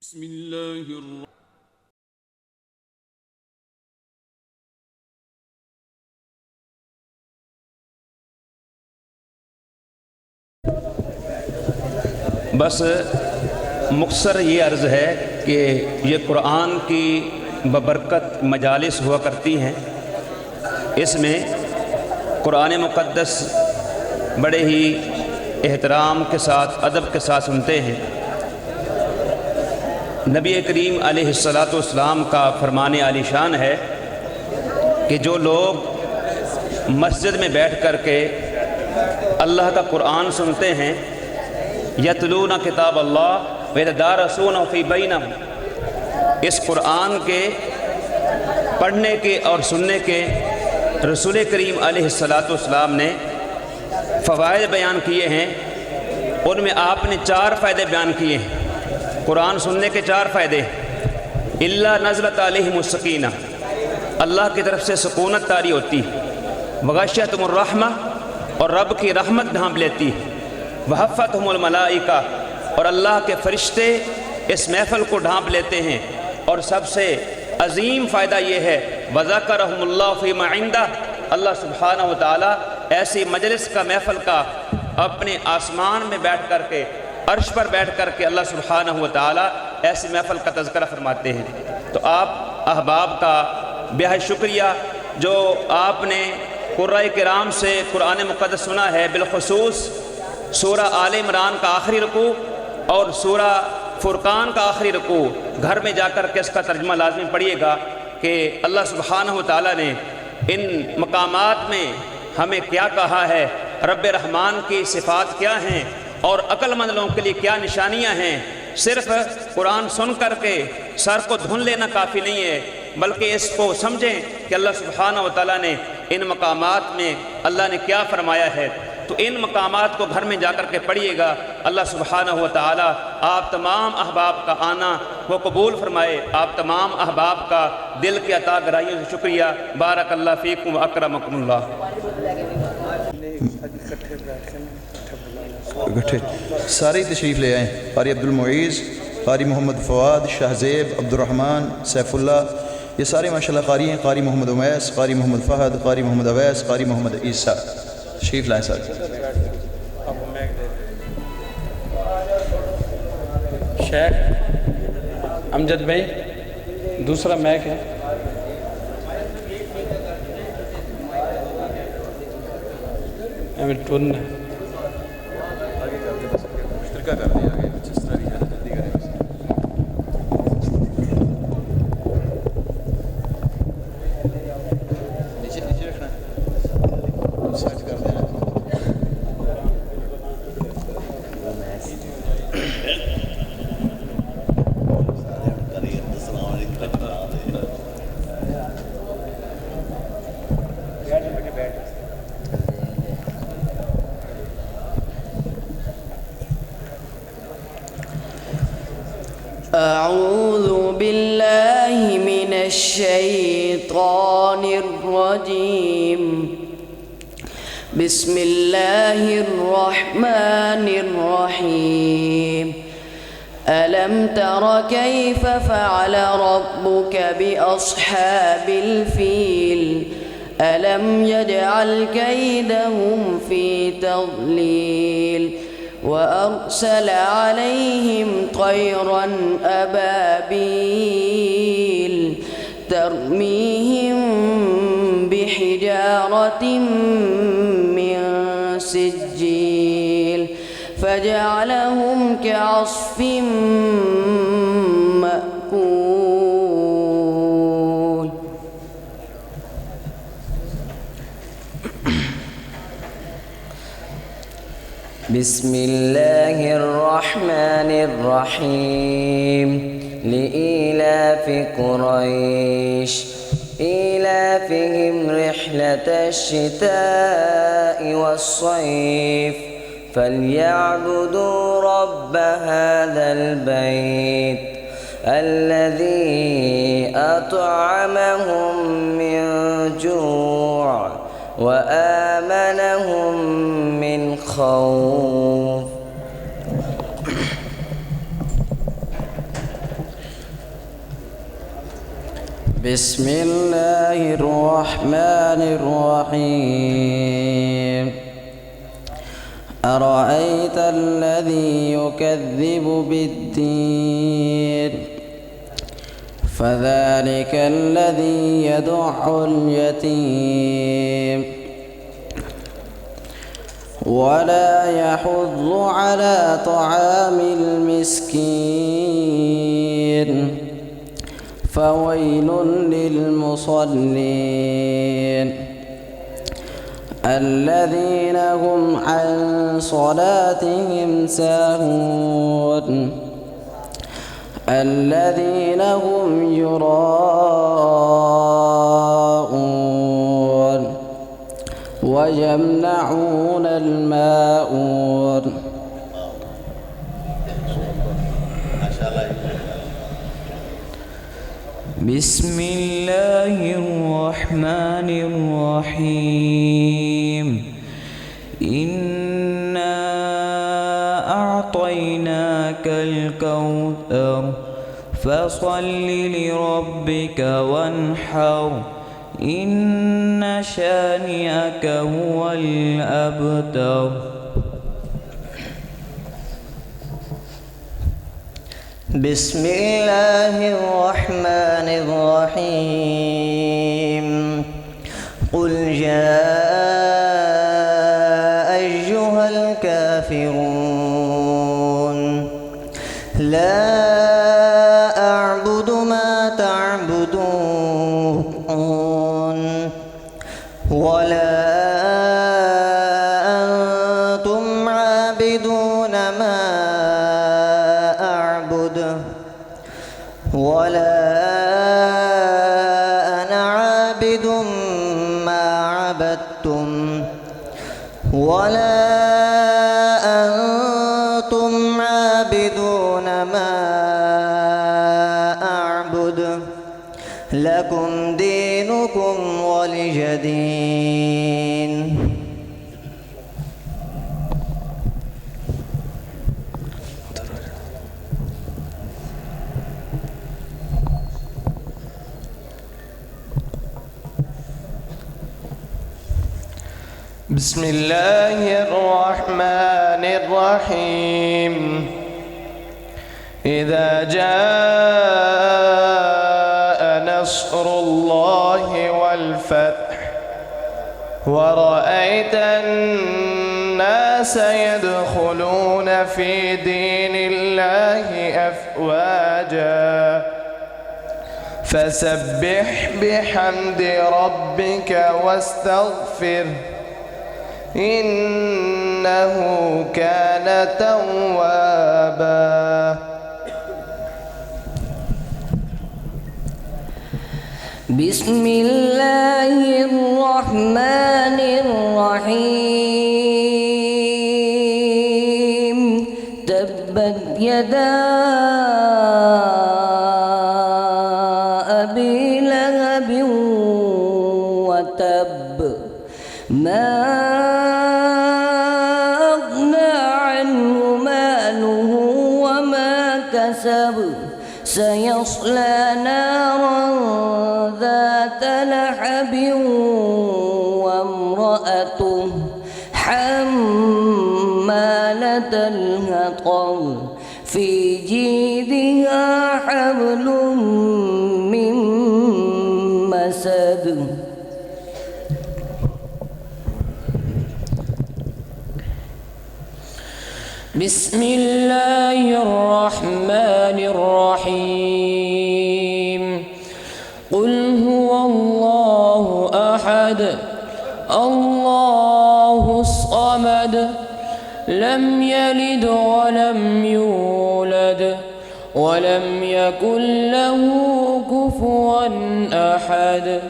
بسم اللہ الرحمن بس مختصر یہ عرض ہے کہ یہ قرآن کی ببرکت مجالس ہوا کرتی ہیں. اس میں قرآن مقدس بڑے ہی احترام کے ساتھ ادب کے ساتھ سنتے ہیں. نبی کریم علیہ الصلاۃ والسلام کا فرمان عالی شان ہے کہ جو لوگ مسجد میں بیٹھ کر کے اللہ کا قرآن سنتے ہیں یتلون کتاب اللہ ویتدارسونہ فی بینہم، اس قرآن کے پڑھنے کے اور سننے کے رسول کریم علیہ الصلاۃ والسلام نے فوائد بیان کیے ہیں. ان میں آپ نے 4 فائدے بیان کیے ہیں. قرآن سننے کے 4 فائدے: الا نزلت علیہم السکینہ، اللہ کی طرف سے سکونت طاری ہوتی، وغشیتہم الرحمہ، اور رب کی رحمت ڈھانپ لیتی، وحفتہم الملائکہ، اور اللہ کے فرشتے اس محفل کو ڈھانپ لیتے ہیں. اور سب سے عظیم فائدہ یہ ہے وذکرہم اللہ فیما عندہ، اللہ سبحانہ و تعالی ایسی مجلس کا محفل کا اپنے آسمان میں بیٹھ کر کے عرش پر بیٹھ کر کے اللہ سبحانہ و تعالی ایسی محفل کا تذکرہ فرماتے ہیں. تو آپ احباب کا بہت شکریہ جو آپ نے قرۂ کرام سے قرآن مقدس سنا ہے، بالخصوص سورہ آل عمران کا آخری رکوع اور سورہ فرقان کا آخری رکوع گھر میں جا کر کے اس کا ترجمہ لازمی پڑھیے گا کہ اللہ سبحانہ و تعالیٰ نے ان مقامات میں ہمیں کیا کہا ہے، رب رحمان کی صفات کیا ہیں اور عقل مند لوگوں کے لیے کیا نشانیاں ہیں. صرف قرآن سن کر کے سر کو دھن لینا کافی نہیں ہے، بلکہ اس کو سمجھیں کہ اللہ سبحانہ و تعالیٰ نے ان مقامات میں اللہ نے کیا فرمایا ہے. تو ان مقامات کو گھر میں جا کر کے پڑھیے گا. اللہ سبحانہ و تعالیٰ آپ تمام احباب کا آنا وہ قبول فرمائے. آپ تمام احباب کا دل کی عطا گرائیوں سے شکریہ. بارک اللہ فیکم و اکرمکم اللہ. ساری تشریف لے آئیں. قاری عبد المعیز، قاری محمد فواد، شاہ زیب، عبد الرحمن، سیف اللہ، یہ سارے ماشاءاللہ قاری ہیں. قاری محمد عمیس، قاری محمد فہد، قاری محمد اویس، قاری محمد عیسیٰ، تشریف لائیں سارے. شیخ امجد بھائی دوسرا میک ہے. ٹون أعوذ بالله من الشيطان الرجيم. بسم الله الرحمن الرحيم. ألم تر كيف فعل ربك بأصحاب الفيل ألم يجعل كيدهم في تضليل وأرسل عليهم طيرا أبابيل ترميهم بحجارة من سجيل فجعلهم كعصف مأكول. بسم الله الرحمن الرحيم. لإيلاف قريش إيلافهم رحلة الشتاء والصيف فليعبدوا رب هذا البيت الذي أطعمهم من جوع وآمنهم من خوف. بسم الله الرحمن الرحيم أرأيت الذي يكذب بالدين فذلك الذي يدع اليتيم ولا يحض على طعام المسكين فويل للمصلين الذين هم عن صلاتهم ساهون الذين هم يراءون ويمنعون الماعون. بسم الله الرحمن الرحيم إنا أعطيناك الكوثر فصل لربك وانحر إن شانئك هو الأبتر. بسم الله الرحمن الرحيم قل جاء أيها الكافرون لا أعبد ما تعبدون ولا أنتم عابدون ما ولا أنا عابد ما عبدتم ولا أنتم عابدون ما أعبد لكم دينكم ولي دين. بسم الله الرحمن الرحيم إذا جاء نصر الله والفتح ورأيت الناس يدخلون في دين الله أفواجا فسبح بحمد ربك واستغفره إنه كان توابا. بسم الله الرحمن الرحيم تبت يدا أبي لهب وتب ما سيصلى نارا ذات لهب وامرأته حمالة الحطب في جيدها حبل من مسد. بسم الله الرحمن الرحيم قل هو الله أحد الله الصمد لم يلد ولم يولد ولم يكن له كفوا أحد.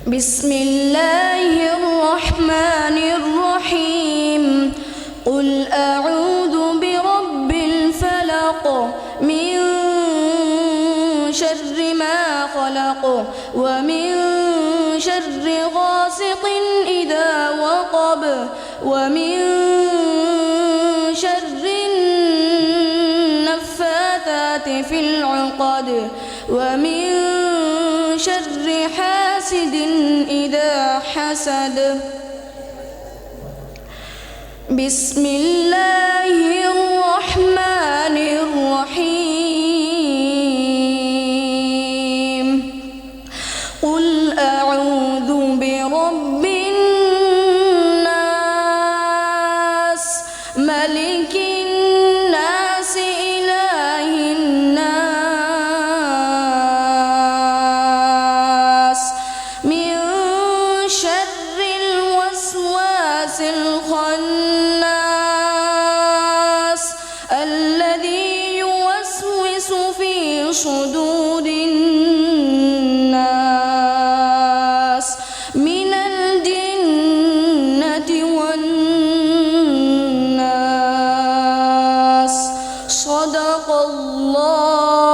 بسم الله الرحمن الرحيم قل أعوذ برب الفلق من شر ما خلق ومن شر غاسق إذا وقب ومن شر النفاثات في العقد ومن شر حاسد إذا حسد. بسم الله الرحمن الرحيم. قل أعوذ برب الناس ملك الناس إله الناس من شر الوسواس الخناس الذي يوسوس في صدور الناس من الجنة والناس. صدق الله